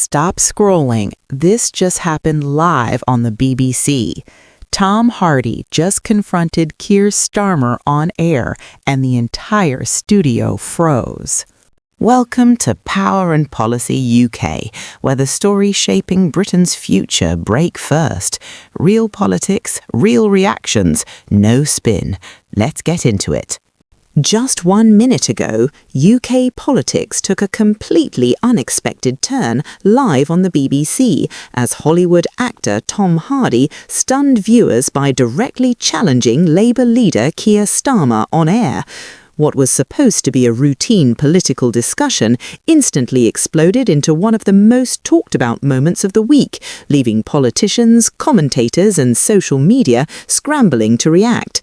Stop scrolling. This just happened live on the BBC. Tom Hardy just confronted Keir Starmer on air, and the entire studio froze. Welcome to Power and Policy UK, where the stories shaping Britain's future break first. Real politics, real reactions, no spin. Let's get into it. Just 1 minute ago, UK politics took a completely unexpected turn live on the BBC as Hollywood actor Tom Hardy stunned viewers by directly challenging Labour leader Keir Starmer on air. What was supposed to be a routine political discussion instantly exploded into one of the most talked about moments of the week, leaving politicians, commentators and social media scrambling to react.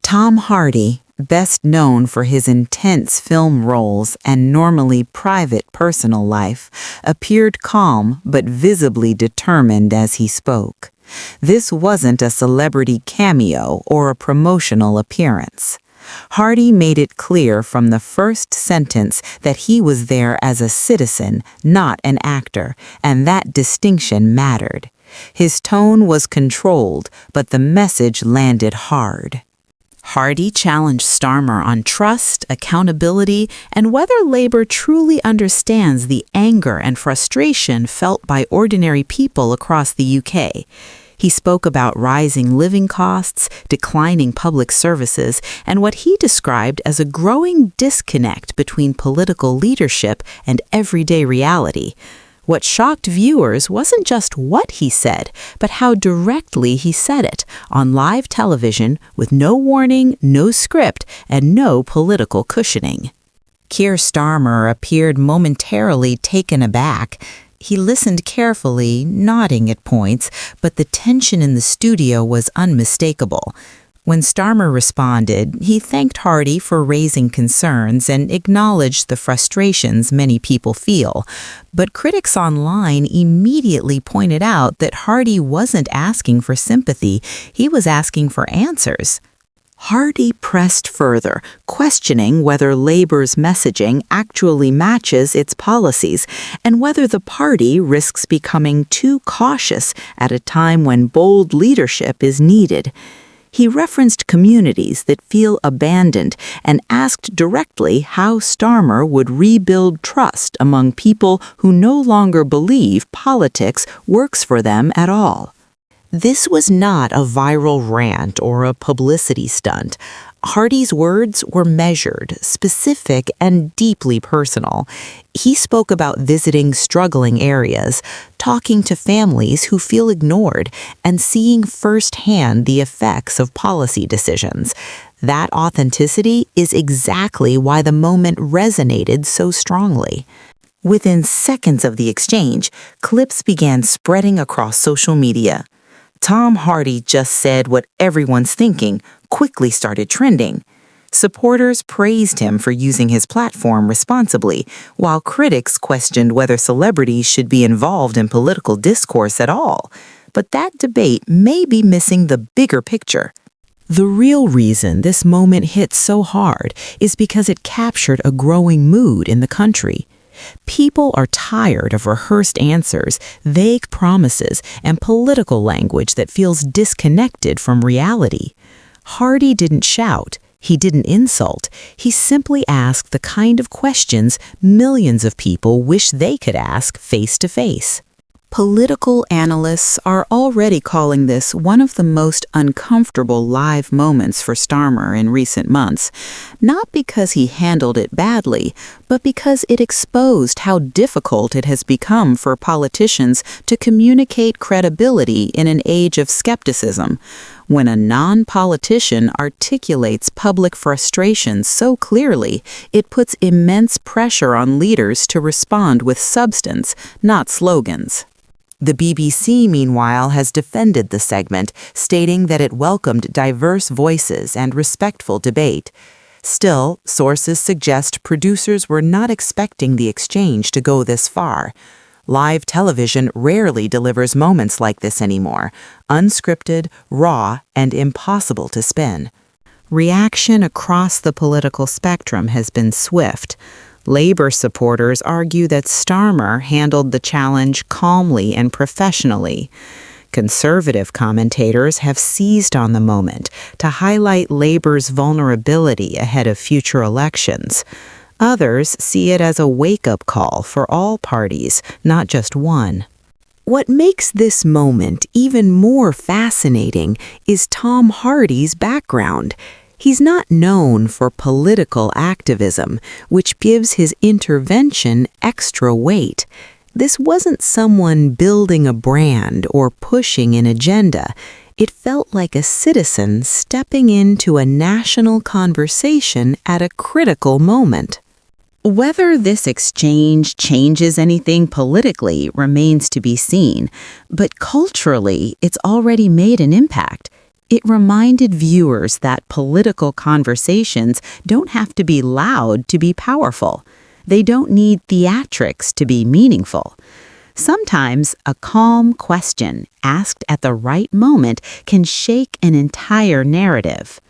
Tom Hardy, best known for his intense film roles and normally private personal life, appeared calm but visibly determined as he spoke. This wasn't a celebrity cameo or a promotional appearance. Hardy made it clear from the first sentence that he was there as a citizen, not an actor, and that distinction mattered. His tone was controlled, but the message landed hard. Hardy challenged Starmer on trust, accountability, and whether Labour truly understands the anger and frustration felt by ordinary people across the UK. He spoke about rising living costs, declining public services, and what he described as a growing disconnect between political leadership and everyday reality. What shocked viewers wasn't just what he said, but how directly he said it, on live television with no warning, no script, and no political cushioning. Keir Starmer appeared momentarily taken aback. He listened carefully, nodding at points, but the tension in the studio was unmistakable. When Starmer responded, he thanked Hardy for raising concerns and acknowledged the frustrations many people feel. But critics online immediately pointed out that Hardy wasn't asking for sympathy, he was asking for answers. Hardy pressed further, questioning whether Labour's messaging actually matches its policies and whether the party risks becoming too cautious at a time when bold leadership is needed. He referenced communities that feel abandoned and asked directly how Starmer would rebuild trust among people who no longer believe politics works for them at all. This was not a viral rant or a publicity stunt. Hardy's words were measured, specific, and deeply personal. He spoke about visiting struggling areas, talking to families who feel ignored, and seeing firsthand the effects of policy decisions. That authenticity is exactly why the moment resonated so strongly. Within seconds of the exchange, clips began spreading across social media. Tom Hardy just said what everyone's thinking quickly started trending. Supporters praised him for using his platform responsibly, while critics questioned whether celebrities should be involved in political discourse at all. But that debate may be missing the bigger picture. The real reason this moment hit so hard is because it captured a growing mood in the country. People are tired of rehearsed answers, vague promises, and political language that feels disconnected from reality. Hardy didn't shout. He didn't insult. He simply asked the kind of questions millions of people wish they could ask face to face. Political analysts are already calling this one of the most uncomfortable live moments for Starmer in recent months, not because he handled it badly, but because it exposed how difficult it has become for politicians to communicate credibility in an age of skepticism. When a non-politician articulates public frustration so clearly, it puts immense pressure on leaders to respond with substance, not slogans. The BBC, meanwhile, has defended the segment, stating that it welcomed diverse voices and respectful debate. Still, sources suggest producers were not expecting the exchange to go this far. Live television rarely delivers moments like this anymore, unscripted, raw, and impossible to spin. Reaction across the political spectrum has been swift. Labour supporters argue that Starmer handled the challenge calmly and professionally. Conservative commentators have seized on the moment to highlight Labour's vulnerability ahead of future elections. Others see it as a wake-up call for all parties, not just one. What makes this moment even more fascinating is Tom Hardy's background. He's not known for political activism, which gives his intervention extra weight. This wasn't someone building a brand or pushing an agenda. It felt like a citizen stepping into a national conversation at a critical moment. Whether this exchange changes anything politically remains to be seen, but culturally, it's already made an impact. It reminded viewers that political conversations don't have to be loud to be powerful. They don't need theatrics to be meaningful. Sometimes a calm question asked at the right moment can shake an entire narrative.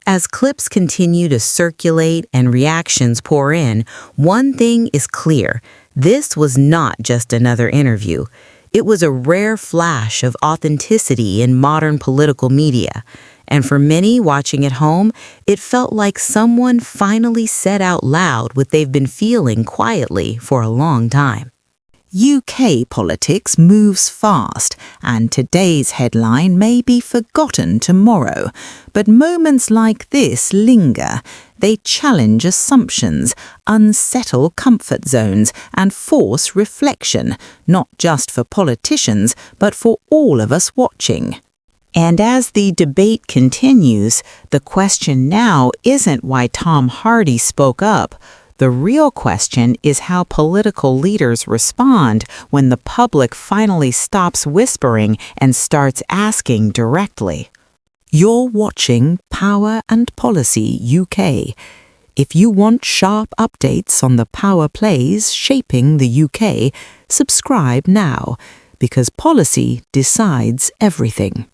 As clips continue to circulate and reactions pour in, one thing is clear. This was not just another interview. It was a rare flash of authenticity in modern political media. And for many watching at home, it felt like someone finally said out loud what they've been feeling quietly for a long time. UK politics moves fast, and today's headline may be forgotten tomorrow. But moments like this linger. They challenge assumptions, unsettle comfort zones, and force reflection, not just for politicians, but for all of us watching. And as the debate continues, the question now isn't why Tom Hardy spoke up. The real question is how political leaders respond when the public finally stops whispering and starts asking directly. You're watching Power and Policy UK. If you want sharp updates on the power plays shaping the UK, subscribe now, because policy decides everything.